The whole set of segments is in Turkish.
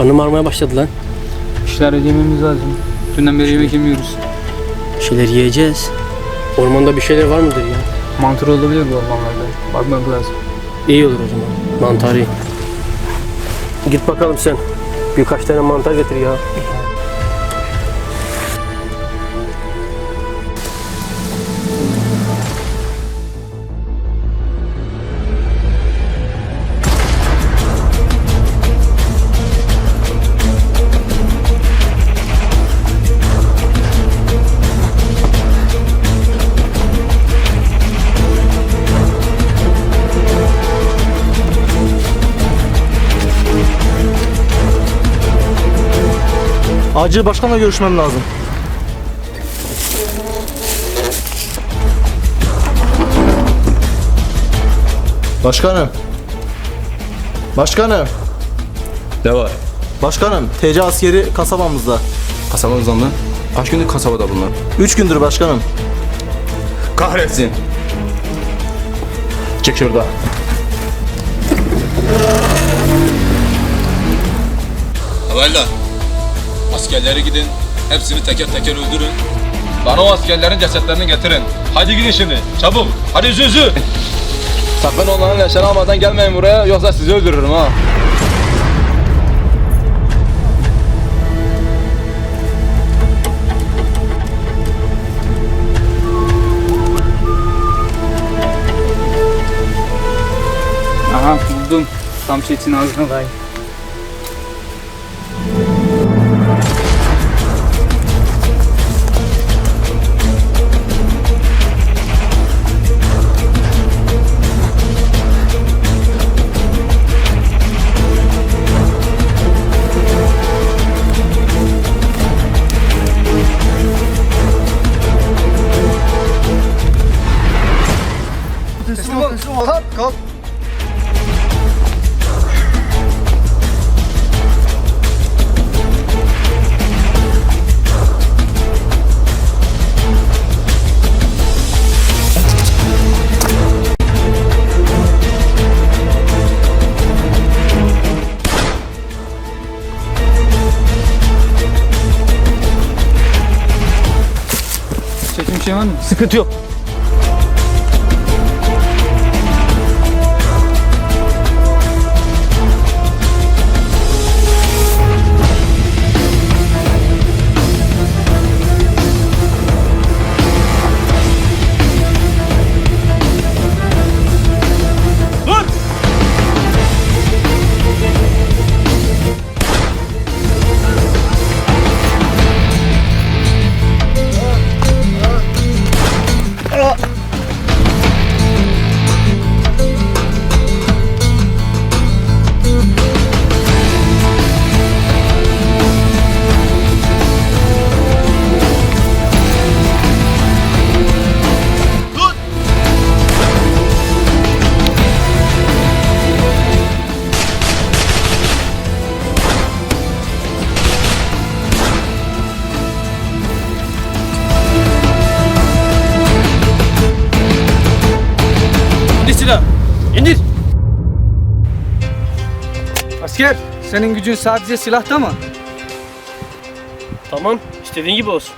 Karnım ağrımaya başladı lan. İşler yememiz lazım. Dünden beri yemek yemiyoruz. Bir şeyler yiyeceğiz. Ormanda bir şeyler var mıdır ya? Mantar olabilir bu ormanlarda. Bakmak lazım. İyi olur o zaman. Mantar iyi. Git bakalım sen. Birkaç tane mantar getir ya. Acil başkanla görüşmem lazım. Başkanım. Başkanım. Ne var? Başkanım, TC askeri kasabamızda. Kasabamızdan mı? Kaç gündür kasabada bunlar? 3 gündür başkanım. Kahretsin! Çık şurada. Havayla. Askerleri gidin. Hepsini teker teker öldürün. Bana o askerlerin cesetlerini getirin. Hadi gidin şimdi. Çabuk. Hadi üzü. Sakın onların leşeni almadan gelmeyin buraya. Yoksa sizi öldürürüm ha. Aha buldum. Tam çetin ağzına dayı. Kalk. Çetin bir şey var mı? Sıkıntı yok. İndir silahı. İndir. Asker, senin gücün sadece silahta mı? Tamam. İstediğin gibi olsun.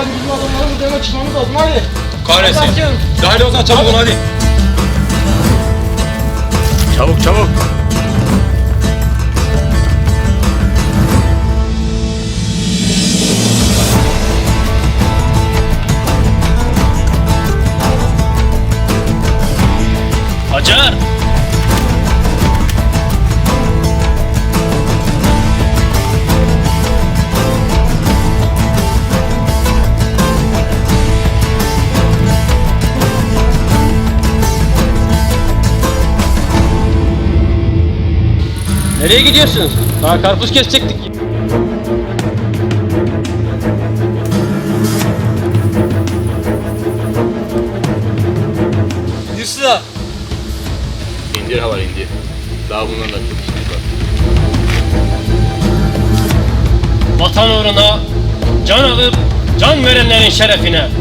hadi bizim adamların üzerine çıkmamız lazım hadi. Kahretsin. Dahil Ozan çabuk ol hadi. Çabuk çabuk. Hacer! Nereye gidiyorsunuz? Daha karpuz kesecektik. Hırsıza. İndir hava indir. Daha bunlarla çok işimiz var. Vatan uğruna can alıp can verenlerin şerefine.